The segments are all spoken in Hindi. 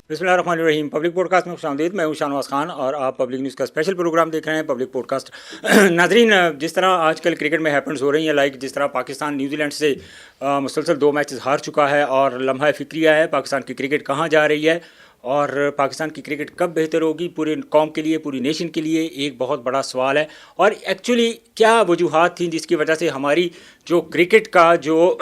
बिस्मिल्लाहिर्रहमानिर्रहीम। पब्लिक पॉडकास्ट में खुशामदीद। मैं हूं शाहनवाज खान और आप पब्लिक न्यूज़ का स्पेशल प्रोग्राम देख रहे हैं, पब्लिक पॉडकास्ट। नाजरीन, जिस तरह आजकल क्रिकेट में हैपन्स हो रही हैं, लाइक जिस तरह पाकिस्तान न्यूजीलैंड से मुसलसल 2 मैचेस हार चुका है और लम्हा फिक्रिया है पाकिस्तान की क्रिकेट कहाँ जा रही है और पाकिस्तान की क्रिकेट कब बेहतर होगी, पूरे कौम के लिए, पूरी नेशन के लिए एक बहुत बड़ा सवाल है। और एक्चुअली क्या वजूहात थी जिसकी वजह से हमारी जो क्रिकेट का जो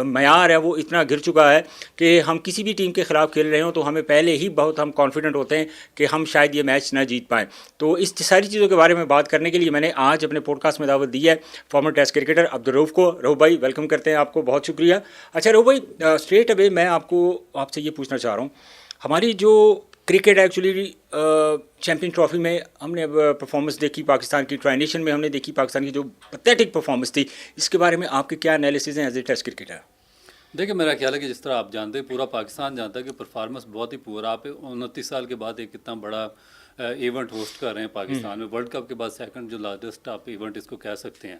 मयार है वो इतना गिर चुका है कि हम किसी भी टीम के ख़िलाफ़ खेल रहे हो तो हमें पहले ही बहुत हम कॉन्फिडेंट होते हैं कि हम शायद ये मैच ना जीत पाएँ। तो इस सारी चीज़ों के बारे में बात करने के लिए मैंने आज अपने पॉडकास्ट में दावत दी है former test cricketer Abdul Rauf को। रऊफ़ भाई, वेलकम करते हैं आपको, बहुत शुक्रिया। अच्छा रऊफ़ भाई, स्ट्रेट अवे मैं आपसे ये पूछना चाह रहा हूँ, हमारी जो क्रिकेट एक्चुअली चैम्पियन ट्रॉफी में हमने अब परफॉर्मेंस देखी, पाकिस्तान की ट्राई नेशन में हमने देखी पाकिस्तान की जो पैथेटिक परफॉर्मेंस थी, इसके बारे में आपके क्या एनालिसिस हैं एज ए टेस्ट क्रिकेटर? देखिए, मेरा ख्याल है कि जिस तरह आप जानते हैं, पूरा पाकिस्तान जानता है कि परफॉर्मेंस बहुत ही पुअर। आप 29 साल के बाद एक इतना बड़ा इवेंट होस्ट कर रहे हैं पाकिस्तान में, वर्ल्ड कप के बाद सेकंड जो लार्जेस्ट आप इवेंट इसको कह सकते हैं।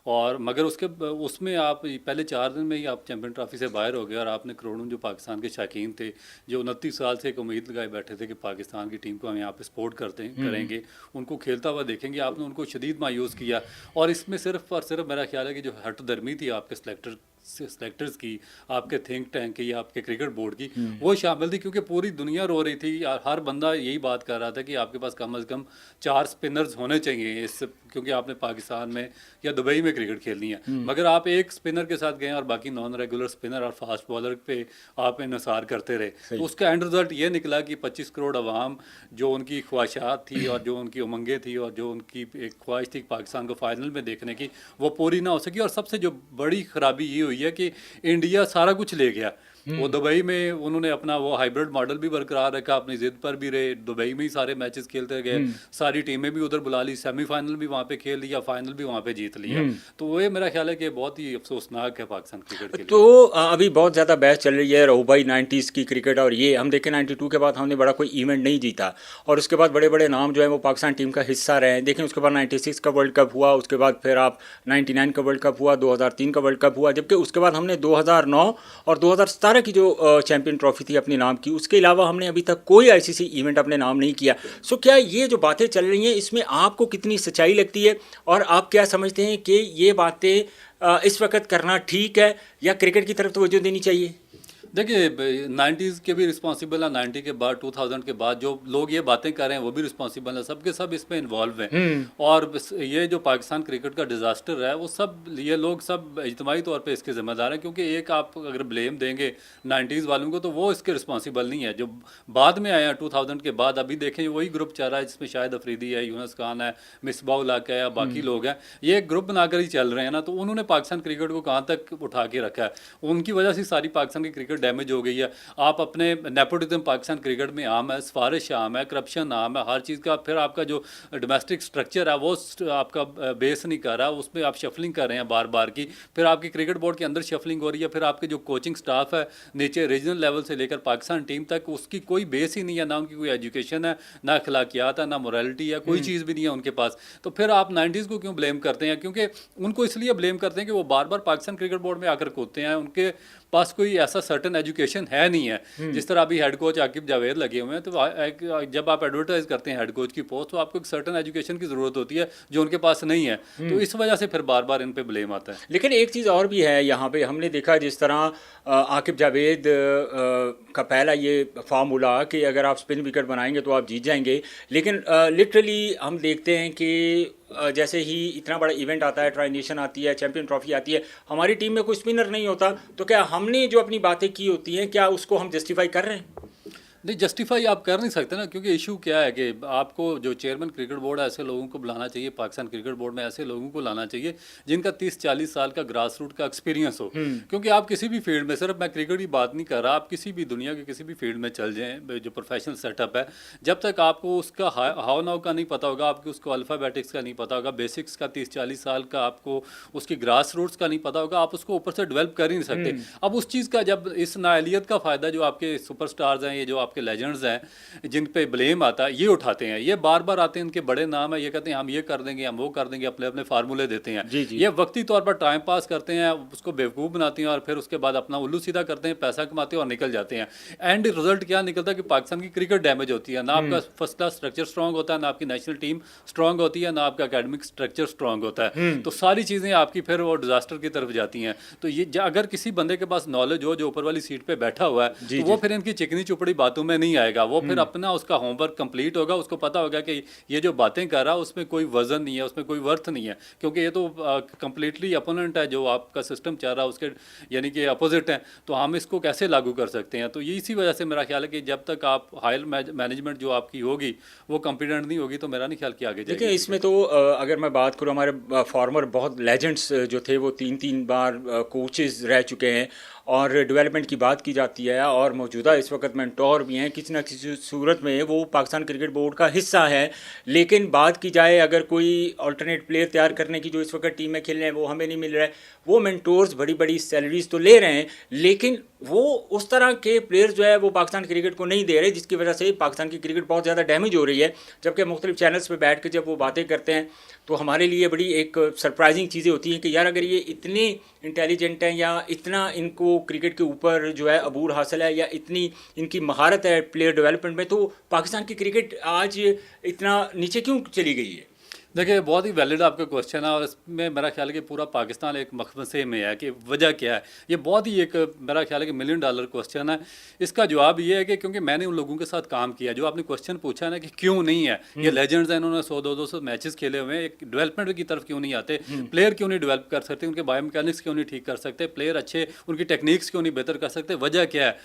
और मगर उसमें आप पहले 4 दिन में ही आप चैम्पियन ट्रॉफी से बाहर हो गए और आपने करोड़ों जो पाकिस्तान के शौकीन थे, जो 29 साल से एक उम्मीद लगाए बैठे थे कि पाकिस्तान की टीम को हम यहाँ पे सपोर्ट करेंगे, उनको खेलता हुआ देखेंगे, आपने उनको शदीद मायूस किया। और इसमें सिर्फ और सिर्फ मेरा ख्याल है कि जो हटदर्मी थी आपके सेलेक्टर्स की, आपके थिंक टैंक की, आपके क्रिकेट बोर्ड की, वो शामिल थी। क्योंकि पूरी दुनिया रो रही थी, हर बंदा यही बात कर रहा था कि आपके पास कम से कम 4 स्पिनर्स होने चाहिए क्योंकि आपने पाकिस्तान में या दुबई में क्रिकेट खेलनी है। मगर आप एक स्पिनर के साथ गए और बाकी नॉन रेगुलर स्पिनर और फास्ट बॉलर पे आप इन्हिसार करते रहे, तो उसका एंड रिजल्ट ये निकला कि 25 करोड़ अवाम जो उनकी ख्वाहिशात थी और जो उनकी उमंगें थी और जो उनकी एक ख्वाहिश थी पाकिस्तान को फाइनल में देखने की, वो पूरी ना हो सकी। और सबसे जो बड़ी खराबी ये हुई है कि इंडिया सारा कुछ ले गया। वो दुबई में उन्होंने अपना वो हाइब्रिड मॉडल भी बरकरार रखा, अपनी जिद पर भी रहे, दुबई में ही सारे मैचेस खेलते गए, सारी टीमें भी उधर बुला ली, सेमीफाइनल भी वहाँ पे खेल लिया, फाइनल भी वहाँ पे जीत लिया। तो ये मेरा ख्याल है कि बहुत ही अफसोसनाक है पाकिस्तान क्रिकेट के लिए। तो अभी बहुत ज़्यादा बहस चल रही है रऊफ़ भाई 90s की क्रिकेट, और ये हम देखें 92 के बाद हमने बड़ा कोई इवेंट नहीं जीता और उसके बाद बड़े बड़े नाम जो है वो पाकिस्तान टीम का हिस्सा रहे हैं। देखें उसके बाद 96 का वर्ल्ड कप हुआ, उसके बाद फिर आप 99 का वर्ल्ड कप हुआ, 2003 का वर्ल्ड कप हुआ, जबकि उसके बाद हमने 2009 और 2017 की जो चैम्पियन ट्रॉफी थी अपने नाम की, उसके अलावा हमने अभी तक कोई आईसीसी इवेंट अपने नाम नहीं किया। सो क्या ये जो बातें चल रही हैं इसमें आपको कितनी सच्चाई लगती है और आप क्या समझते हैं कि ये बातें इस वक्त करना ठीक है या क्रिकेट की तरफ तवज्जो देनी चाहिए? देखिए, 90s के भी रिस्पॉन्सिबल है, 90 के बाद 2000 के बाद जो लोग ये बातें कर रहे हैं वो भी रिस्पॉन्सिबल है, सबके सब इसमें इन्वॉल्व हैं। और ये जो पाकिस्तान क्रिकेट का डिज़ास्टर है वो सब ये लोग सब इज्तिमाई तौर पे इसके ज़िम्मेदार हैं। क्योंकि एक आप अगर ब्लेम देंगे 90s वालों को तो वो इसके रिस्पॉन्सिबल नहीं है। जो बाद में आए हैं 2000 के बाद, अभी देखें वही ग्रुप चल रहा है जिसमें शाहिद अफरीदी है, यूनुस खान है, मिसबाह उल हक है या बाकी लोग हैं, ये एक ग्रुप बनाकर ही चल रहे हैं ना। तो उन्होंने पाकिस्तान क्रिकेट को कहाँ तक उठा के रखा है, उनकी वजह से सारी पाकिस्तान की क्रिकेट डैमेज हो गई है। आप अपने नेपोटिज्म पाकिस्तान क्रिकेट में आम है, सिफारिश आम है, करप्शन आम है, हर चीज़ का। फिर आपका जो डोमेस्टिक स्ट्रक्चर है वो आपका बेस नहीं कर रहा, उसमें आप शफलिंग कर रहे हैं बार बार की। फिर आपकी क्रिकेट बोर्ड के अंदर शफलिंग हो रही है। फिर आपके जो कोचिंग स्टाफ है नीचे रीजनल लेवल से लेकर पाकिस्तान टीम तक, उसकी कोई बेस ही नहीं है, ना उनकी कोई एजुकेशन है, ना अखलाकियात है, ना मोरालिटी है, कोई चीज़ भी नहीं है उनके पास। तो फिर आप 90s को क्यों ब्लेम करते हैं? क्योंकि उनको इसलिए ब्लेम करते हैं कि वो बार बार पाकिस्तान क्रिकेट बोर्ड में आकर कूदते हैं, उनके पास कोई ऐसा सर्टन एजुकेशन है नहीं है। जिस तरह अभी हेड कोच आकिब जावेद लगे हुए हैं, तो जब आप एडवर्टाइज करते हैं हेड कोच की पोस्ट तो आपको एक सर्टन एजुकेशन की ज़रूरत होती है जो उनके पास नहीं है। तो इस वजह से फिर बार बार इन पे ब्लेम आता है। लेकिन एक चीज़ और भी है यहाँ पे, हमने देखा जिस तरह आकिब जावेद का पहला ये फार्मूला कि अगर आप स्पिन विकेट बनाएंगे तो आप जीत जाएंगे, लेकिन लिटरली हम देखते हैं कि जैसे ही इतना बड़ा इवेंट आता है, ट्राई नेशन आती है, चैंपियन ट्रॉफी आती है, हमारी टीम में कोई स्पिनर नहीं होता, तो क्या हमने जो अपनी बातें की होती हैं क्या उसको हम जस्टिफाई कर रहे हैं? नहीं, जस्टिफाई आप कर नहीं सकते ना। क्योंकि इशू क्या है कि आपको जो चेयरमैन क्रिकेट बोर्ड है ऐसे लोगों को बुलाना चाहिए, पाकिस्तान क्रिकेट बोर्ड में ऐसे लोगों को लाना चाहिए जिनका 30-40 साल का ग्रास रूट का एक्सपीरियंस हो। क्योंकि आप किसी भी फील्ड में, सिर्फ मैं क्रिकेट की बात नहीं कर रहा, आप किसी भी दुनिया के किसी भी फील्ड में चल जाएँ, जो प्रोफेशनल सेटअप है, जब तक आपको उसका हाव नाव का नहीं पता होगा, आपको उसको अल्फ़ाबेटिक्स का नहीं पता होगा, बेसिक्स का 30-40 साल का आपको उसकी ग्रास रूट्स का नहीं पता होगा, आप उसको ऊपर से डेवलप कर ही नहीं सकते। अब उस चीज़ का जब इस नाअहलियत का फ़ायदा जो आपके सुपरस्टार्स हैं, ये जो आपके आपके लेजेंड्स हैं जिन पे ब्लेम आता है, ये उठाते हैं, ये बार बार आते हैं, इनके बड़े नाम है, ये कहते हैं हम ये कर देंगे, हम वो कर देंगे, अपने अपने फार्मूले देते हैं। जी, जी। ये वक्ती तौर पर टाइम पास करते हैं, उसको बेवकूफ़ बनाते हैं और फिर उसके बाद अपना उल्लू सीधा करते हैं, पैसा कमाते हैं और निकल जाते हैं। एंड रिजल्ट क्या निकलता है कि पाकिस्तान की क्रिकेट डैमेज होती है, ना आपका फर्स्ट क्लास स्ट्रक्चर स्ट्रॉन्ग होता है, ना आपकी नेशनल टीम स्ट्रॉन्ग होती है, ना आपका एकेडमिक स्ट्रक्चर स्ट्रॉन्ग होता है। तो सारी चीज़ें आपकी फिर वो डिजास्टर की तरफ जाती हैं। तो ये अगर किसी बंदे के पास नॉलेज हो जो ऊपर वाली सीट पे बैठा हुआ है, जी, तो वो फिर इनकी चिकनी चुपड़ी बातों में नहीं आएगा, वो फिर अपना उसका होमवर्क कंप्लीट होगा, उसको पता होगा कि ये जो बातें कर रहा है उसमें कोई वजन नहीं है, उसमें कोई वर्थ नहीं है, क्योंकि ये तो कंप्लीटली अपोनेंट है, जो आपका सिस्टम चल रहा है उसके यानी कि अपोजिट है। तो हम इसको कैसे लागू कर सकते हैं? तो ये इसी वजह से मेरा ख्याल है कि जब तक आप हायर मैनेजमेंट जो आपकी होगी वो कॉम्पिटेंट नहीं होगी, तो मेरा नहीं ख्याल कि आगे जाएगी। देखिए इसमें तो अगर मैं बात करूँ, हमारे फॉर्मर बहुत लेजेंड्स जो थे वो 3-3 बार कोचेस रह चुके हैं और डेवलपमेंट की बात की जाती है, और मौजूदा इस वक्त मेंटोर भी हैं, किसी न किसी सूरत में वो पाकिस्तान क्रिकेट बोर्ड का हिस्सा है। लेकिन बात की जाए अगर कोई अल्टरनेट प्लेयर तैयार करने की, जो इस वक्त टीम में खेल रहे हैं वो हमें नहीं मिल रहा है। वो मेंटोर्स बड़ी बड़ी सैलरीज तो ले रहे हैं, लेकिन वो उस तरह के प्लेयर्स जो है वो पाकिस्तान क्रिकेट को नहीं दे रहे, जिसकी वजह से पाकिस्तान की क्रिकेट बहुत ज़्यादा डैमेज हो रही है। जबकि मुख्तलिफ चैनल्स पर बैठ कर जब वो बातें करते हैं तो हमारे लिए बड़ी एक सरप्राइजिंग चीज़ें होती हैं कि यार अगर ये इतने इंटेलिजेंट हैं, या इतना इनको क्रिकेट के ऊपर जो है अबूर हासिल है, या इतनी इनकी महारत है प्लेयर डेवलपमेंट में, तो पाकिस्तान की क्रिकेट आज इतना नीचे क्यों चली गई है? देखिए बहुत ही वैलिड आपका क्वेश्चन है, और इसमें मेरा ख्याल है कि पूरा पाकिस्तान एक मखमसे में है कि वजह क्या है। ये बहुत ही एक मेरा ख्याल है कि $1,000,000 क्वेश्चन है। इसका जवाब ये है कि क्योंकि मैंने उन लोगों के साथ काम किया, जो आपने क्वेश्चन पूछा है ना कि क्यों नहीं है, ये लेजेंड्स हैं, इन्होंने 100-200 मैचेस खेले हुए हैं, एक डेवलपमेंट की तरफ क्यों नहीं आते, प्लेयर क्यों नहीं डेवलप कर सकते, उनके बायोमैकेनिक्स क्यों नहीं ठीक कर सकते, प्लेयर अच्छे उनकी टेक्निक्स क्यों नहीं बेहतर कर सकते, वजह क्या है?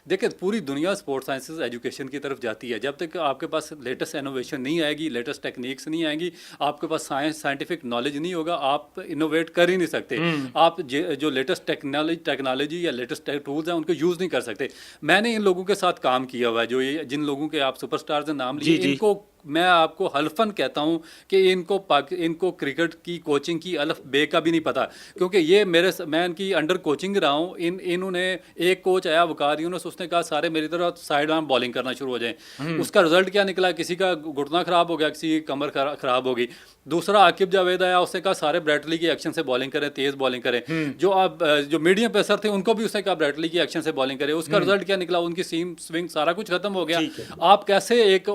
देखिए पूरी दुनिया स्पोर्ट्स साइंसेस एजुकेशन की तरफ जाती है। जब तक आपके पास लेटेस्ट इनोवेशन नहीं आएगी, लेटेस्ट टेक्निक्स नहीं आएंगी, आपके पास साइंटिफिक नॉलेज नहीं होगा, आप इनोवेट कर ही नहीं सकते। आप जो लेटेस्ट टेक्नोलॉजी या लेटेस्ट टूल्स हैं उनको यूज़ नहीं कर सकते। मैंने इन लोगों के साथ काम किया हुआ है, जो ये जिन लोगों के आप सुपरस्टार्स ने नाम लिए, इनको मैं आपको हल्फन कहता हूं कि इनको क्रिकेट की कोचिंग की अल्फ बे का भी नहीं पता, क्योंकि ये मैं इनकी अंडर कोचिंग रहा हूं। इन्होंने एक कोच आया वकार यूनुस, उसने कहा सारे मेरी तरफ साइड आर्म बॉलिंग करना शुरू हो जाए। उसका रिजल्ट क्या निकला? किसी का घुटना खराब हो गया, किसी की कमर खराब हो गई। दूसरा आकिब जावेद आया, उसने कहा सारे ब्रैटली की एक्शन से बॉलिंग करें, तेज बॉलिंग करें। जो मीडियम पेसर थे उनको भी उसने कहा ब्रैटली की एक्शन से बॉलिंग करें। उसका रिजल्ट क्या निकला? उनकी सीम स्विंग सारा कुछ खत्म हो गया। आप कैसे एक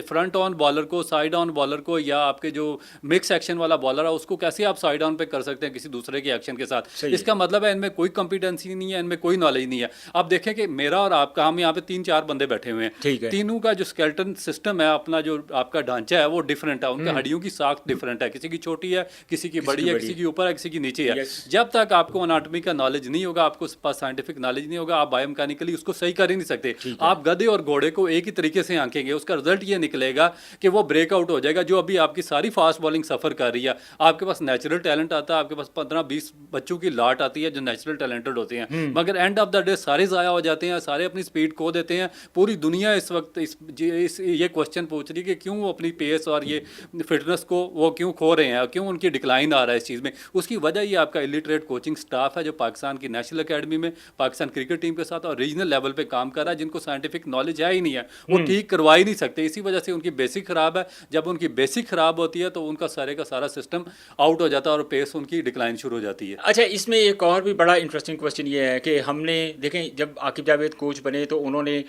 फ्रंट ऑन बॉलर को, साइड ऑन बॉलर को, या आपके जो मिक्स एक्शन वाला बॉलर है उसको कैसे आप साइड ऑन पे कर सकते हैं किसी दूसरे के एक्शन के साथ? इसका मतलब है इनमें कोई कॉम्पिटेंसी नहीं है, इनमें कोई नॉलेज नहीं है। आप देखें कि मेरा और आपका, हम यहाँ पे 3-4 बंदे बैठे हुए हैं, तीनों का जो स्केलेटन सिस्टम है, अपना जो आपका ढांचा है वो डिफरेंट है, उनके हड्डियों की साख डिफरेंट है, किसी की छोटी है, किसी की बड़ी है, किसी की ऊपर है, किसी की नीचे है। जब तक आपको एनाटॉमी का नॉलेज नहीं होगा, आपको पास साइंटिफिक नॉलेज नहीं होगा, आप बायोमैकेनिकली उसको सही कर ही नहीं सकते। आप गधे और घोड़े को एक ही तरीके से आंकेंगे, उसका रिजल्ट ये निकलेगा कि वो ब्रेकआउट हो जाएगा। जो अभी आपकी सारी फास्ट बॉलिंग सफ़र कर रही है, आपके पास नेचुरल टैलेंट आता है, आपके पास 15-20 बच्चों की लाट आती है जो नेचुरल टैलेंटेड होते हैं, मगर एंड ऑफ द डे सारे ज़ाया हो जाते हैं, सारे अपनी स्पीड खो देते हैं। पूरी दुनिया इस वक्त ये क्वेश्चन पूछ रही है कि क्यों वो अपनी पेस और ये फिटनेस को वो क्यों खो रहे हैं, क्यों उनकी डिक्लाइन आ रहा है इस चीज़ में। उसकी वजह ये आपका इलिटरेट कोचिंग स्टाफ है, जो पाकिस्तान की नेशनल अकेडमी में पाकिस्तान क्रिकेट टीम के साथ और रीजनल लेवल पे काम कर रहा है, जिनको साइंटिफिक नॉलेज है ही नहीं है, वो ठीक करवा ही नहीं सकते। इसी वजह से उनकी बेसिक ख़राब है। जब उनकी बेसिक ख़राब होती है तो उनका सारे का सारा सिस्टम आउट हो जाता है और पेस उनकी डिक्लाइन शुरू हो जाती है। अच्छा, इसमें एक और भी बड़ा इंटरेस्टिंग क्वेश्चन ये है कि हमने देखें जब आकिब जावेद कोच बने तो उन्होंने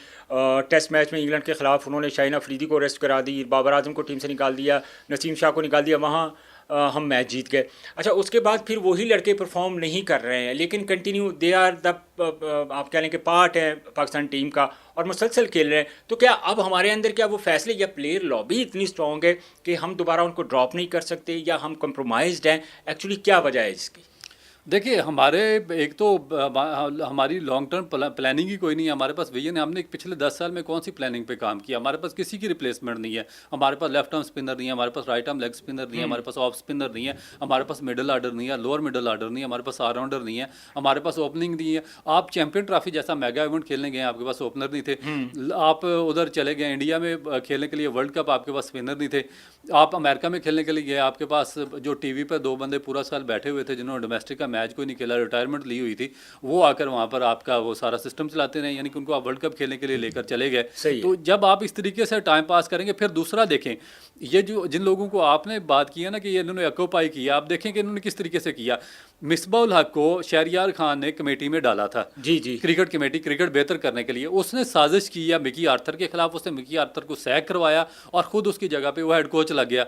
टेस्ट मैच में इंग्लैंड के ख़िलाफ़ उन्होंने शाहीन अफरीदी को रेस्ट करा दी, बाबर आजम को टीम से निकाल दिया, नसीम शाह को निकाल दिया, वहाँ हम मैच जीत गए। अच्छा, उसके बाद फिर वही लड़के परफॉर्म नहीं कर रहे हैं, लेकिन कंटिन्यू दे आर द आप कह लें कि पार्ट है पाकिस्तान टीम का और मुसलसल खेल रहे हैं। तो क्या अब हमारे अंदर क्या वो फैसले या प्लेयर लॉबी इतनी स्ट्रॉन्ग है कि हम दोबारा उनको ड्रॉप नहीं कर सकते, या हम कंप्रोमाइज्ड हैं? एक्चुअली क्या वजह है इसकी? देखिए हमारे एक तो हमारी लॉन्ग टर्म प्लानिंग ही कोई नहीं है। हमारे पास विजन है, हमने पिछले 10 साल में कौन सी प्लानिंग पे काम किया? हमारे पास किसी की रिप्लेसमेंट नहीं है। हमारे पास लेफ्ट आर्म स्पिनर नहीं है, हमारे पास राइट आर्म लेग स्पिनर नहीं है, हमारे पास ऑफ स्पिनर नहीं है, हमारे पास मिडल ऑर्डर नहीं है, लोअर मिडल ऑर्डर नहीं है, हमारे पास ऑलराउंडर नहीं है, हमारे पास ओपनिंग नहीं है। आप चैंपियन ट्रॉफी जैसा मेगा इवेंट खेलने गए, आपके पास ओपनर नहीं थे। आप उधर चले गए इंडिया में खेलने के लिए वर्ल्ड कप, आपके पास स्पिनर नहीं थे। आप अमेरिका में खेलने के लिए गए, आपके पास जो टीवी पर 2 बंदे पूरा साल बैठे हुए थे जिन्होंने डोमेस्टिक का मैच कोई नहीं खेला, रिटायरमेंट ली हुई थी, वो आकर वहाँ पर आपका वो सारा सिस्टम चलाते रहे, यानी कि उनको आप वर्ल्ड कप खेलने के लिए लेकर चले गए। तो जब आप इस तरीके से टाइम पास करेंगे, फिर दूसरा देखें, ये जो जिन लोगों को आपने बात की है ना कि ये इन्होंने ऑक्यूपाई किया, आप देखें कि इन्होंने किस तरीके से किया। मिसबा उल हक को शहरयार खान ने कमेटी में डाला था, जी जी, क्रिकेट कमेटी, क्रिकेट बेहतर करने के लिए। उसने साजिश की या मिकी आर्थर के खिलाफ, उसने मिकी आर्थर को सैक करवाया और खुद उसकी जगह पे वो हेड कोच लग गया।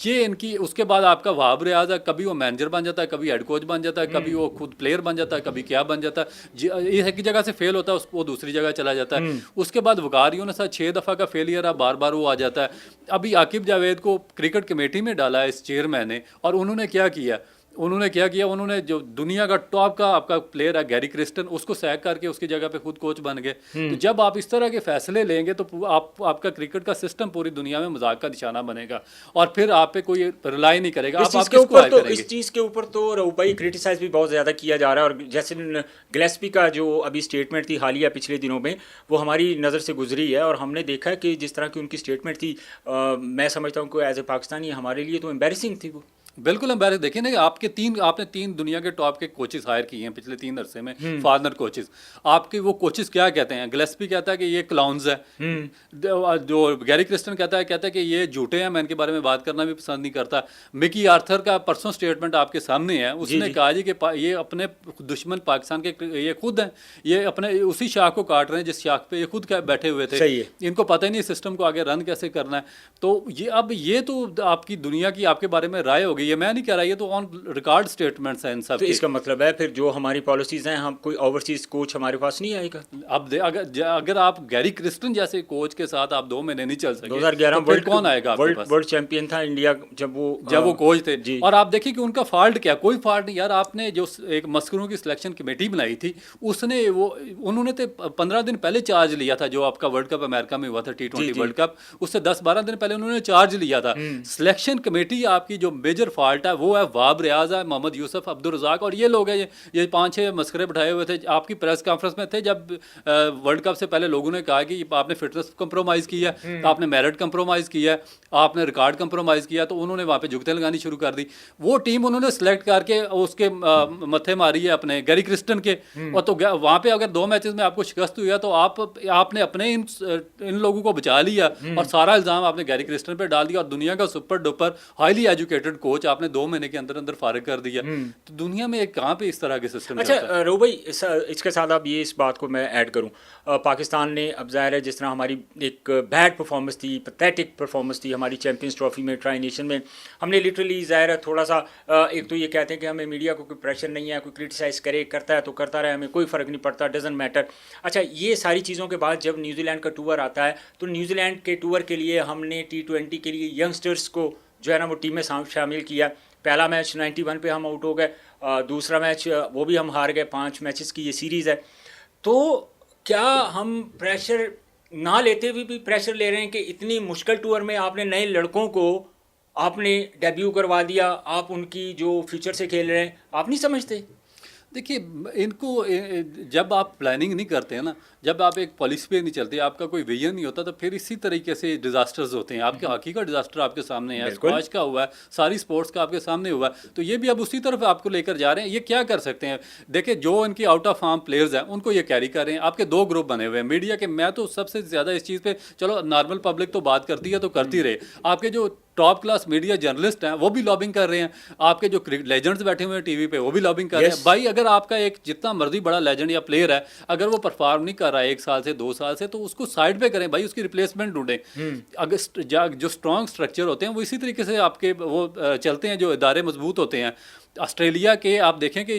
ये इनकी, उसके बाद आपका वहाब रियाज है, कभी वो मैनेजर बन जाता है, कभी हेड कोच बन जाता है, कभी वो खुद प्लेयर बन जाता है, कभी क्या बन जाता है, एक जगह से फेल होता है वो दूसरी जगह चला जाता है। उसके बाद वकार यूनुस 6 दफ़ा का फेलियर है, बार बार वो आ जाता है। अभी आकिब जावेद को क्रिकेट कमेटी में डाला है इस चेयरमैन ने, और उन्होंने क्या किया, उन्होंने जो दुनिया का टॉप का आपका प्लेयर है गैरी क्रिस्टन, उसको सैक करके उसकी जगह पे खुद कोच बन गए। तो जब आप इस तरह के फैसले लेंगे तो आपका क्रिकेट का सिस्टम पूरी दुनिया में मजाक का निशाना बनेगा, और फिर आप पे कोई रिलाई नहीं करेगा। इस चीज़ के ऊपर तो रऊपाई क्रिटिसाइज भी बहुत ज़्यादा किया जा रहा है। और जैसे गिलेस्पी का जो अभी स्टेटमेंट थी हालिया पिछले दिनों में, वो हमारी नज़र से गुजरी है, और हमने देखा है कि जिस तरह की उनकी स्टेटमेंट थी, मैं समझता हूँ कि एज ए पाकिस्तानी हमारे लिए तो एम्बेरसिंग थी वो। बिल्कुल एम्बैरेस। देखिए ना, आपने तीन दुनिया के टॉप के कोचेस हायर किए हैं पिछले 3 अरसे में, फॉरेनर कोचेस। आपके वो कोचेस क्या कहते हैं? गिलेस्पी कहता है कि ये क्लाउन्स है, जो गैरी क्रिस्टन कहता है कि ये झूठे हैं, मैं इनके बारे में बात करना भी पसंद नहीं करता। मिकी आर्थर का परसों स्टेटमेंट आपके सामने है, उसने कहा जी कि ये अपने दुश्मन पाकिस्तान के ये खुद हैं, ये अपने उसी शाख को काट रहे हैं जिस शाख पे ये खुद बैठे हुए थे। इनको पता ही नहीं सिस्टम को आगे रन कैसे करना है। तो ये तो आपकी दुनिया की आपके बारे में राय होगी, ये मैं नहीं कह रहा, ये तो ऑन रिकॉर्ड स्टेटमेंट्स हैं इन सब। तो इसका मतलब है फिर जो हमारी पॉलिसीज हैं, हम कोई ओवरसीज कोच हमारे पास नहीं आएगा। अब अगर आप गैरी क्रिस्टन जैसे कोच के साथ आप 2 महीने नहीं चल सके, 2011 तो कौन आएगा आपके पास? वर्ल्ड चैंपियन था इंडिया जब वो कोच थे। और आप देखिए कि उनका फॉल्ट क्या, कोई फॉल्ट नहीं यार। आपने जो एक मस्करों की सिलेक्शन कमेटी बनाई थी, उन्होंने तो 15 दिन पहले चार्ज लिया था, जो आपका वर्ल्ड कप अमेरिका में हुआ था, T20 वर्ल्ड कप, उससे 10-12 दिन पहले उन्होंने चार्ज लिया था। सिलेक्शन कमेटी आपकी जो मेजर फॉल्ट है वो है वहाब रियाज है, मोहम्मद यूसुफ, अब्दुल रज़ाक, और ये लोग हैं, ये 5-6 मस्करे बैठाए हुए थे। आपकी प्रेस कॉन्फ्रेंस में थे जब वर्ल्ड कप से पहले लोगों ने कहा कि आपने फिटनेस कंप्रोमाइज़ किया, आपने मेरिट कंप्रोमाइज़ किया, आपने रिकॉर्ड कंप्रोमाइज़ किया, तो उन्होंने वहाँ पे जुगतें लगानी शुरू कर दी। वो टीम उन्होंने सेलेक्ट करके उसके मत्थे मारी है अपने गैरी क्रिस्टन के, और तो वहाँ पे अगर 2 मैचेस में आपको शिकस्त हुई है तो आपने अपने इन लोगों को बचा लिया, और सारा इल्ज़ाम आपने गैरी क्रिस्टन पे डाल दिया, और दुनिया का super duper highly educated coach आपने 2 महीने के अंदर फारिग कर दिया। तो दुनिया में कहाँ पे इस तरह के सिस्टम। अच्छा रो भाई, इसके साथ अब ये इस बात को मैं ऐड करूँ, पाकिस्तान ने अब ज़ाहिर है जिस तरह हमारी एक बैड परफॉर्मेंस थी, पैथेटिक परफॉर्मेंस थी हमारी चैंपियंस ट्रॉफी में, ट्राई नेशन में, हमने लिटरली ज़ाहिर है थोड़ा सा एक तो ये कहते हैं कि हमें मीडिया को कोई प्रेशर नहीं है, कोई क्रिटिसाइज़ करता है तो करता रहे, हमें कोई फ़र्क नहीं पड़ता, डजेंट मैटर। अच्छा, ये सारी चीज़ों के बाद जब न्यूजीलैंड का टूर आता है, तो न्यूजीलैंड के टूर के लिए हमने T20 के लिए यंगस्टर्स को जो है ना वो टीम में शामिल किया। पहला मैच 91 पे हम आउट हो गए, दूसरा मैच वो भी हम हार गए, 5 मैचेस की ये सीरीज़ है। तो क्या हम प्रेशर ना लेते हुए भी प्रेशर ले रहे हैं कि इतनी मुश्किल टूर में आपने नए लड़कों को आपने डेब्यू करवा दिया, आप उनकी जो फ्यूचर से खेल रहे हैं, आप नहीं समझते? देखिए, इनको जब आप प्लानिंग नहीं करते हैं ना, जब आप एक पॉलिसी पे नहीं चलते, आपका कोई विजन नहीं होता, तो फिर इसी तरीके से डिजास्टर्स होते हैं। आपके हॉकी का डिजास्टर आपके सामने है, स्क्वैश का हुआ है, सारी स्पोर्ट्स का आपके सामने हुआ है, तो ये भी अब उसी तरफ आपको लेकर जा रहे हैं। ये क्या कर सकते हैं? देखिए, जो इनकी आउट ऑफ फॉर्म प्लेयर्स हैं उनको ये कैरी कर रहे हैं। आपके 2 ग्रुप बने हुए हैं मीडिया के। मैं तो सबसे ज़्यादा इस चीज़ पे, चलो नॉर्मल पब्लिक तो बात करती है तो करती रहे, आपके जो टॉप क्लास मीडिया जर्नलिस्ट हैं वो भी लॉबिंग कर रहे हैं। आपके जो लेजेंड्स बैठे हुए हैं टीवी पे वो भी लॉबिंग कर रहे हैं। भाई, अगर आपका एक जितना मर्जी बड़ा लेजेंड या प्लेयर है, अगर वो परफॉर्म नहीं कर रहा है 1 साल से 2 साल से, तो उसको साइड पे करें भाई, उसकी रिप्लेसमेंट ढूंढें। अगर जो स्ट्रॉन्ग स्ट्रक्चर होते हैं वो इसी तरीके से आपके वो चलते हैं, जो इदारे मजबूत होते हैं। ऑस्ट्रेलिया के आप देखें कि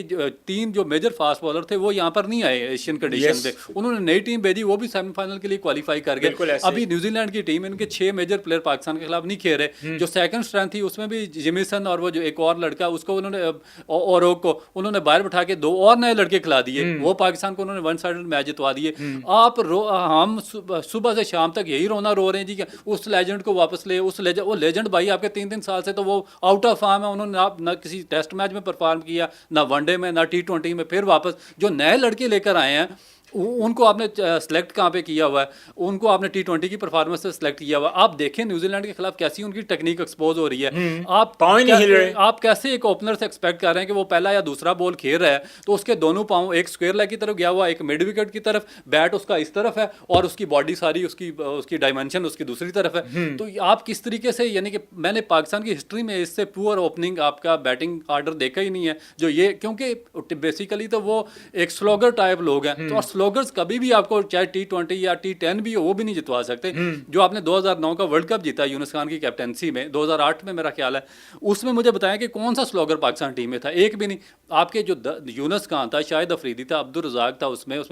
3 जो मेजर फास्ट बॉलर थे वो यहाँ पर नहीं आए एशियन कंडीशन पे, उन्होंने नई टीम भेजी, वो भी सेमीफाइनल के लिए क्वालिफाई कर गए। अभी न्यूजीलैंड की टीम, इनके 6 मेजर प्लेयर पाकिस्तान के खिलाफ नहीं खेल रहे। जो सेकंड स्ट्रेंथ थी उसमें भी जिमिसन और वो जो एक और लड़का, उसको उन्होंने ओरोक को उन्होंने बाहर बैठा के 2 और नए लड़के खिला दिए, वो पाकिस्तान को उन्होंने 1 साइडेड मैच जितवा दिए। हम सुबह से शाम तक यही रोना रो रहे हैं जी कि उस लेजेंड को वापस ले, वो लेजेंड भाई आपके 3-3 साल से तो वो आउट ऑफ फॉर्म है, उन्होंने ना किसी टेस्ट मैच में परफॉर्म किया, ना वनडे में, ना T20 में। फिर वापस जो नए लड़के लेकर आए हैं, उनको आपने सेलेक्ट कहाँ पे किया हुआ है, उनको आपने T20 की परफॉर्मेंस से सेलेक्ट किया हुआ है। आप देखें न्यूजीलैंड के खिलाफ कैसी उनकी टेक्निक एक्सपोज हो रही है। आप पाँव ही नहीं हिल रहे। आप कैसे एक ओपनर से एक्सपेक्ट कर रहे हैं कि वो पहला या दूसरा बॉल खेल रहा है तो उसके दोनों पाँव एक स्क्वायर लेग की तरफ गया हुआ, एक मिड विकेट की तरफ, बैट उसका इस तरफ है और उसकी बॉडी सारी उसकी डायमेंशन उसकी दूसरी तरफ है। तो आप किस तरीके से, यानी कि मैंने पाकिस्तान की हिस्ट्री में इससे पुअर ओपनिंग आपका बैटिंग आर्डर देखा ही नहीं है जो ये, क्योंकि बेसिकली तो वो एक स्लोगर टाइप लोग हैं। तो और स्लोगर्स कभी भी आपको चाहे T20 या T10 भी हो वो भी नहीं जितवा सकते। जो आपने 2009 का वर्ल्ड कप जीता यूनुस खान की कैप्टनसी में, 2008 में मेरा ख्याल है, उसमें मुझे बताया कि कौन सा स्लोगर पाकिस्तान टीम में था, एक भी नहीं। आपके जो यूनुस खान था, शाहिद अफरीदी था, अब्दुल रज़ाक था, उसमें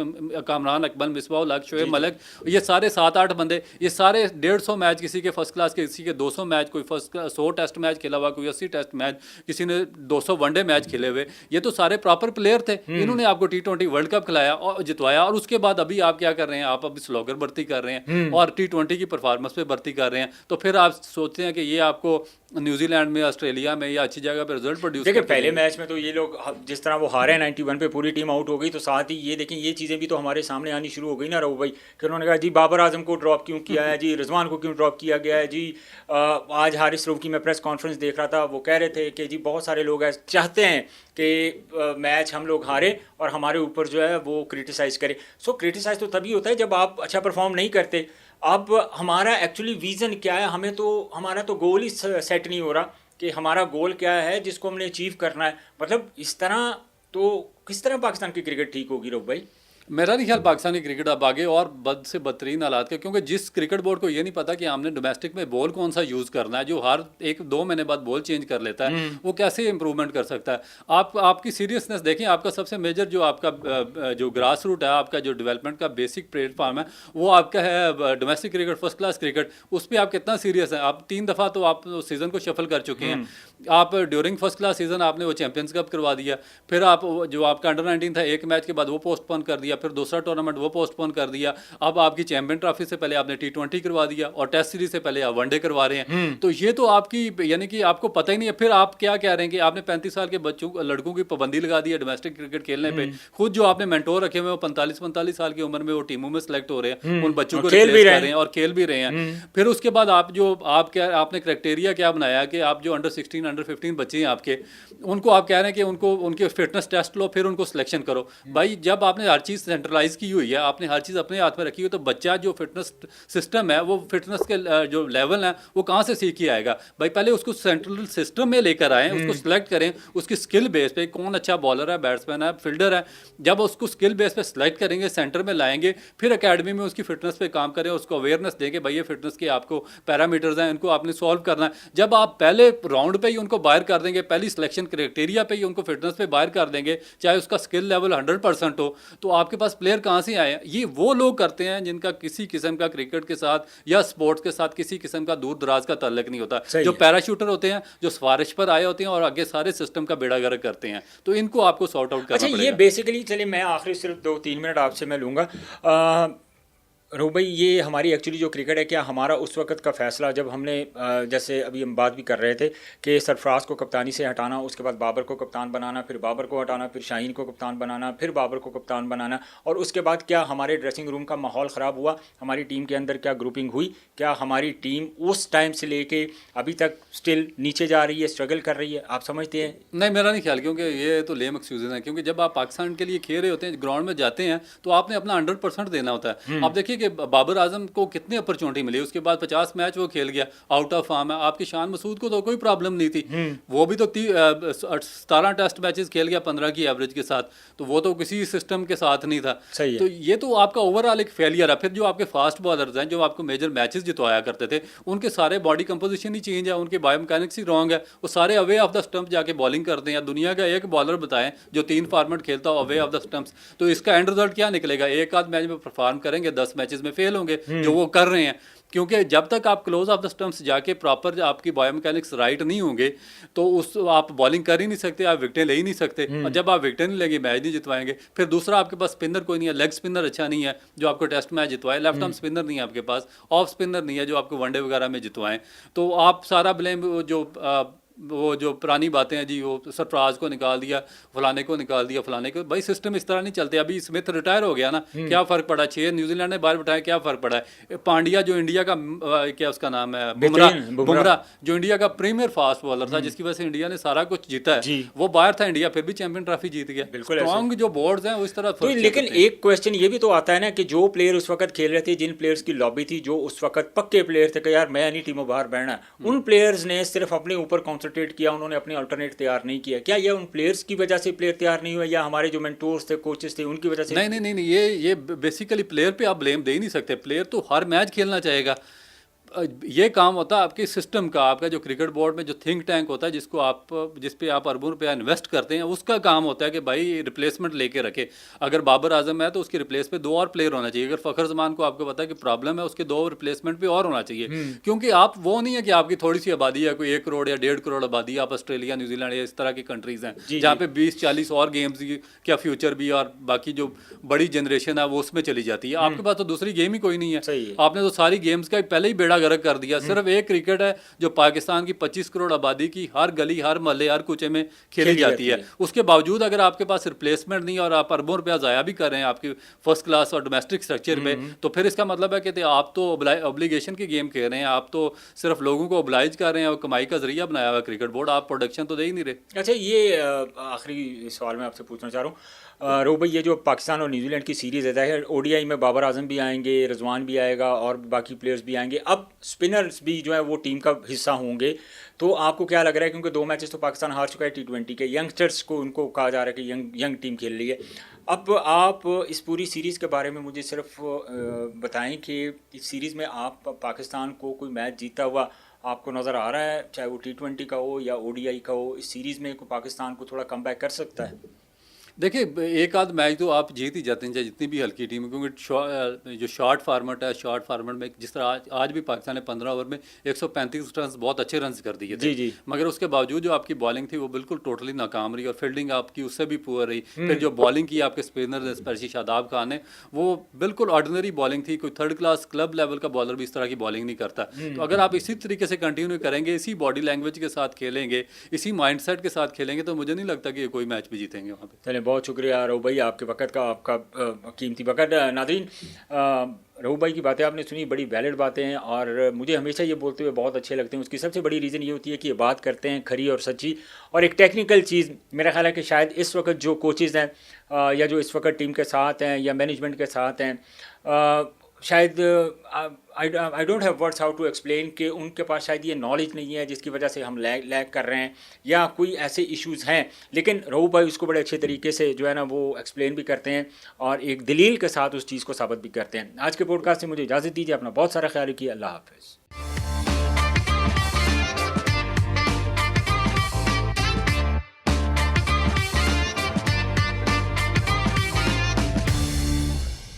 कामरान अकमल, मिसबाह हक, शोएब मलिक, ये सारे 7-8 बंदे, ये सारे 150 मैच किसी के फर्स्ट क्लास के, किसी के 200 मैच, कोई 100 टेस्ट मैच खेला हुआ, कोई 80 टेस्ट मैच, किसी ने 200 वनडे मैच खेले हुए। ये तो सारे प्रॉपर प्लेयर थे। इन्होंने आपको T20 वर्ल्ड कप खिलाया और जितवाया, और उसके बाद अभी आप क्या कर रहे हैं, आप अभी स्लोगर भर्ती कर रहे हैं और T20 की परफॉर्मेंस पे भर्ती कर रहे हैं। तो फिर आप सोचते हैं कि ये आपको न्यूजीलैंड में, ऑस्ट्रेलिया में या अच्छी जगह पे रिजल्ट प्रोड्यूस देखिए पहले मैच में तो ये लोग जिस तरह वो हारे 91 पे, पूरी टीम आउट हो गई, तो साथ ही ये देखें ये चीज़ें भी तो हमारे सामने आनी शुरू हो गई ना रघु भाई, कि उन्होंने कहा जी बाबर आजम को ड्रॉप क्यों किया है जी, रिजवान को क्यों ड्रॉप किया गया है जी। आज हारिस रऊफ की मैं प्रेस कॉन्फ्रेंस देख रहा था, वो कह रहे थे कि जी बहुत सारे लोग चाहते हैं कि मैच हम लोग हारे और हमारे ऊपर जो है वो क्रिटिसाइज़ करें। सो क्रिटिसाइज़ तो तभी होता है जब आप अच्छा परफॉर्म नहीं करते। अब हमारा एक्चुअली विज़न क्या है, हमें तो हमारा तो गोल ही सेट नहीं हो रहा कि हमारा गोल क्या है जिसको हमने अचीव करना है। मतलब इस तरह तो किस तरह पाकिस्तान की क्रिकेट ठीक होगी रघु भाई? मेरा नहीं ख्याल पाकिस्तानी क्रिकेट अब आगे और बद से बदतरीन हालात के, क्योंकि जिस क्रिकेट बोर्ड को ये नहीं पता कि हमने डोमेस्टिक में बॉल कौन सा यूज़ करना है, जो हर 1-2 महीने बाद बॉल चेंज कर लेता है, वो कैसे इंप्रूवमेंट कर सकता है। आपकी सीरियसनेस देखें, आपका सबसे मेजर जो आपका जो ग्रास रूट है, आपका जो डेवलपमेंट का बेसिक प्लेटफॉर्म है, वो आपका है domestic cricket, first class cricket. उस पर आप कितना सीरियस हैं? आप 3 दफ़ा तो आप सीज़न को शफल कर चुके हैं। आप ड्यूरिंग फर्स्ट क्लास सीज़न आपने वो चैंपियंस कप करवा दिया, फिर आप जो आपका अंडर-19 था, एक मैच के बाद वो पोस्टपोन कर दिया, फिर दूसरा टूर्नामेंट वो पोस्टपोन कर दिया। अब आपकी चैंपियन ट्रॉफी से पहले आपने T20 करवा दिया और टेस्ट सीरीज से पहले आप वनडे करवा रहे हैं। तो ये तो आपकी, यानी कि आपको पता ही नहीं है। फिर आप क्या कह रहे हैं कि आपने 35 साल के बच्चों लड़कों की पाबंदी लगा दी है डोमेस्टिक क्रिकेट खेलने पे। खुद जो आपने मेंटोर रखे हुए 45 साल की उम्र में वो टीमों में सेलेक्ट हो रहे हैं, उन बच्चों को रिप्लेस कर रहे हैं और खेल भी रहे हैं। फिर उसके बाद आपने क्राइटेरिया क्या बनाया कि आप जो अंडर 16 अंडर 15 बच्चे हैं आपके, उनको आप कह रहे हैं कि उनको उनके फिटनेस टेस्ट लो, फिर उनको सिलेक्शन करो। भाई जब आपने हर चीज़ सेंट्रलाइज की हुई है, आपने हर चीज़ अपने हाथ में रखी हो, तो बच्चा जो फिटनेस सिस्टम है, वो फिटनेस के जो लेवल है वो कहाँ से सीख के आएगा? भाई पहले उसको सेंट्रल सिस्टम में लेकर आएँ, उसको सिलेक्ट करें, उसकी स्किल बेस पे कौन अच्छा बॉलर है, बैट्समैन है, फील्डर है। जब उसको स्किल बेस पे सिलेक्ट करेंगे, सेंटर में लाएंगे, फिर एकेडमी में उसकी फिटनेस पे काम करें, उसको अवेयरनेस देंगे भाई ये फिटनेस के आपको पैरामीटर्स हैं, इनको आपने सॉल्व करना है। जब आप पहले राउंड पे ही उनको बाहर कर देंगे, पहली सिलेक्शन क्राइटेरिया पे ही उनको फिटनेस पे बाहर कर देंगे, चाहे उसका स्किल लेवल 100% हो, तो आपके पास प्लेयर कहाँ से आए? ये वो लोग करते हैं जिनका किसी किस्म का क्रिकेट के साथ या स्पोर्ट्स के साथ किसी किस्म का दूर दराज का ताल्लुक नहीं होता। जो पैराशूटर होते हैं, जो सिफारिश पर आए होते हैं और आगे सारे सिस्टम का बेड़ा गर्क करते हैं, तो इनको आपको सॉर्ट आउट करना पड़ेगा। ये बेसिकली, चलिए मैं आखिरी सिर्फ 2-3 मिनट आपसे मैं लूँगा। रो भाई, ये हमारी एक्चुअली जो क्रिकेट है, क्या हमारा उस वक्त का फ़ैसला जब हमने जैसे अभी हम बात भी कर रहे थे कि सरफराज को कप्तानी से हटाना, उसके बाद बाबर को कप्तान बनाना, फिर बाबर को हटाना, फिर शाहीन को कप्तान बनाना, फिर बाबर को कप्तान बनाना, और उसके बाद क्या हमारे ड्रेसिंग रूम का माहौल ख़राब हुआ? हमारी टीम के अंदर क्या ग्रुपिंग हुई? क्या हमारी टीम उस टाइम से लेके अभी तक स्टिल नीचे जा रही है, स्ट्रगल कर रही है? आप समझते हैं? नहीं, मेरा नहीं ख्याल, क्योंकि ये तो लेम एक्सक्यूजेज हैं। क्योंकि जब आप पाकिस्तान के लिए खेल रहे होते हैं, ग्राउंड में जाते हैं, तो आपने अपना 100% देना होता है। आप देखिए कि बाबर आजम को कितनी अपॉर्चुनिटी मिली, उसके बाद 50 मैच वो खेल गया, आउट ऑफ फॉर्म है। आपकी शान मसूद को तो कोई प्रॉब्लम नहीं थी, वो भी तो 17 टेस्ट मैचेस खेल गया 15 की एवरेज के साथ, तो वो तो किसी सिस्टम के साथ नहीं था। तो ये तो आपका ओवरऑल एक फेलियर है। फिर जो आपके फास्ट बॉलर्स हैं, जो आपको मेजर मैचेस जितवाया करते थे, उनके सारे बॉडी कंपोजिशन ही चेंज है, उनके बायोमैकेनिक्स ही रॉन्ग है। वो सारे अवे ऑफ द स्टंप जाके बॉलिंग करते हैं। दुनिया का एक बॉलर बताएं जो 3 फॉर्मेट खेलता हो अवे ऑफ द स्टंप्स, तो इसका एंड रिजल्ट क्या निकलेगा? एक आध मैच में परफॉर्म करेंगे, 10 मैचेस में फेल होंगे, जो वो कर रहे हैं। क्योंकि जब तक आप क्लोज ऑफ द स्टंप्स जाके प्रॉपर आपकी बायोमैकेनिक्स राइट नहीं होंगे, तो आप बॉलिंग कर ही नहीं सकते, आप विकेटें ले ही नहीं सकते। और जब आप विकेटें नहीं लेंगे, मैच नहीं जितवाएंगे। फिर दूसरा, आपके पास स्पिनर कोई नहीं है, लेग स्पिनर अच्छा नहीं है जो आपको टेस्ट मैच जितवाए, लेफ्ट आर्म स्पिनर नहीं है आपके पास, ऑफ स्पिनर नहीं है जो आपको वनडे वगैरह में जितवाएं। तो आप सारा ब्लेम जो वो जो पुरानी बातें हैं जी, वो सरफराज को निकाल दिया, फलाने को निकाल दिया, फलाने को, भाई सिस्टम इस तरह नहीं चलते। अभी स्मिथ रिटायर हो गया ना, क्या फ़र्क पड़ा, 6 न्यूजीलैंड ने बाहर बिठाया, क्या फ़र्क पड़ा है। पांड्या जो इंडिया का क्या उसका नाम है, बुमराह जो इंडिया का प्रीमियर फास्ट बॉलर था, जिसकी वजह से इंडिया ने सारा कुछ जीता है, वो बाहर था इंडिया, फिर भी चैंपियन ट्रॉफी जीत गया। स्ट्रॉन्ग जो बोर्ड्स हैं उस तरह तो लेकिन एक क्वेश्चन ये भी तो आता है ना कि जो प्लेयर उस वक्त खेल रहे थे, जिन प्लेयर्स की लॉबी थी, जो उस वक्त पक्के प्लेयर थे कि यार मैं नहीं टीमों बाहर बैठना, उन प्लेयर्स ने सिर्फ अपने ऊपर कॉन्सेंट्रेट किया, उन्होंने अपने अल्टरनेट तैयार नहीं किया। क्या ये उन प्लेयर्स की वजह से प्लेयर तैयार नहीं हुए या हमारे जो मेंटोर्स थे, कोचेस थे, उनकी वजह से? नहीं, ये बेसिकली प्लेयर पे आप ब्लेम दे ही नहीं सकते। प्लेयर तो हर मैच खेलना चाहेगा। ये काम होता है आपके सिस्टम का, आपका जो क्रिकेट बोर्ड में जो थिंक टैंक होता है, जिस पे आप अरबों रुपया इन्वेस्ट करते हैं, उसका काम होता है कि भाई रिप्लेसमेंट लेके रखे। अगर बाबर आजम है तो उसकी रिप्लेस पे 2 और प्लेयर होना चाहिए। अगर फ़खर जमान को आपको पता है कि प्रॉब्लम है, उसके 2 रिप्लेसमेंट पे और होना चाहिए। क्योंकि आप वो नहीं है कि आपकी थोड़ी सी आबादी है, कोई 1 करोड़ या 1.5 करोड़ आबादी, आप ऑस्ट्रेलिया, न्यूजीलैंड या इस तरह की कंट्रीज़ हैं जहाँ पे 20-40 और गेम्स क्या फ्यूचर भी और बाकी जो बड़ी जनरेशन है वो उसमें चली जाती है। आपके पास तो दूसरी गेम ही कोई नहीं है। आपने तो सारी गेम्स का पहले ही बेड़ा गर्क कर दिया। सिर्फ एक क्रिकेट है जो पाकिस्तान की 25 करोड़ आबादी की हर गली, हर मोहल्ले, हर कुचे में खेली जाती है। उसके बावजूद अगर आपके पास रिप्लेसमेंट नहीं और आप अरबों रुपया ज़ाया भी कर रहे हैं आपकी फर्स्ट क्लास और डोमेस्टिक स्ट्रक्चर पे, तो फिर इसका मतलब है कि आप तो ऑब्लिगेशन की गेम खेल रहे हैं, आप तो सिर्फ लोगों को ओब्लाइज कर रहे हैं और कमाई का जरिया बनाया हुआ क्रिकेट बोर्ड, आप प्रोडक्शन तो दे ही नहीं रहे। अच्छा, ये आखिरी सवाल मैं आपसे पूछना चाह रहा हूँ रो भाई, ये जो पाकिस्तान और न्यूजीलैंड की सीरीज़ है, ओडीआई में बाबर आजम भी आएंगे, रिजवान भी आएगा और बाकी प्लेयर्स भी आएंगे, अब स्पिनर्स भी जो है वो टीम का हिस्सा होंगे, तो आपको क्या लग रहा है, क्योंकि 2 मैचेस तो पाकिस्तान हार चुका है T20 के, यंगस्टर्स को उनको कहा जा रहा है कि यंग टीम खेल रही है, अब आप इस पूरी सीरीज़ के बारे में मुझे सिर्फ बताएं कि इस सीरीज़ में आप पाकिस्तान को कोई मैच जीता हुआ आपको नज़र आ रहा है, चाहे वो T20 का हो या ODI का हो, इस सीरीज़ में पाकिस्तान को थोड़ा कम बैक कर सकता है? देखिए, एक आध मैच तो आप जीत ही जाते हैं चाहे जितनी भी हल्की टीम है, क्योंकि जो शॉर्ट फार्मेट है, शॉर्ट फार्मेट में जिस तरह आज भी पाकिस्तान ने 15 ओवर में 135 रन, बहुत अच्छे रन कर दिए थे। जी। मगर उसके बावजूद जो आपकी बॉलिंग थी वो बिल्कुल टोटली नाकाम रही और फील्डिंग आपकी उससे भी पुअर रही। फिर जो बॉलिंग की आपके स्पिनर स्पेशली शादाब खान ने, वो बिल्कुल ऑर्डिनरी बॉलिंग थी। कोई 3rd क्लास क्लब लेवल का बॉलर भी इस तरह की बॉलिंग नहीं करता। तो अगर आप इसी तरीके से कंटिन्यू करेंगे, इसी बॉडी लैंग्वेज के साथ खेलेंगे, इसी माइंड के साथ खेलेंगे, तो मुझे नहीं लगता कि कोई मैच भी जीतेंगे वहाँ पर। चलिए, बहुत शुक्रिया रऊ भाई आपके वक्त का, आपका कीमती वक्त। नाज़रीन, रऊ भाई की बातें आपने सुनी, बड़ी वैलिड बातें हैं और मुझे हमेशा ये बोलते हुए बहुत अच्छे लगते हैं। उसकी सबसे बड़ी रीज़न ये होती है कि ये बात करते हैं खरी और सच्ची, और एक टेक्निकल चीज़ मेरा ख्याल है कि शायद इस वक्त जो कोचेज़ हैं या जो इस वक्त टीम के साथ हैं या मैनेजमेंट के साथ हैं, शायद I don't have words how to explain कि उनके पास शायद ये नॉलेज नहीं है जिसकी वजह से हम लैग कर रहे हैं या कोई ऐसे इश्यूज़ हैं, लेकिन रऊ भाई उसको बड़े अच्छे तरीके से जो है ना वो एक्सप्लेन भी करते हैं और एक दलील के साथ उस चीज़ को साबित भी करते हैं। आज के पॉडकास्ट से मुझे इजाज़त दीजिए, अपना बहुत सारा ख्याल रखिए, अल्लाह हाफ़िज़।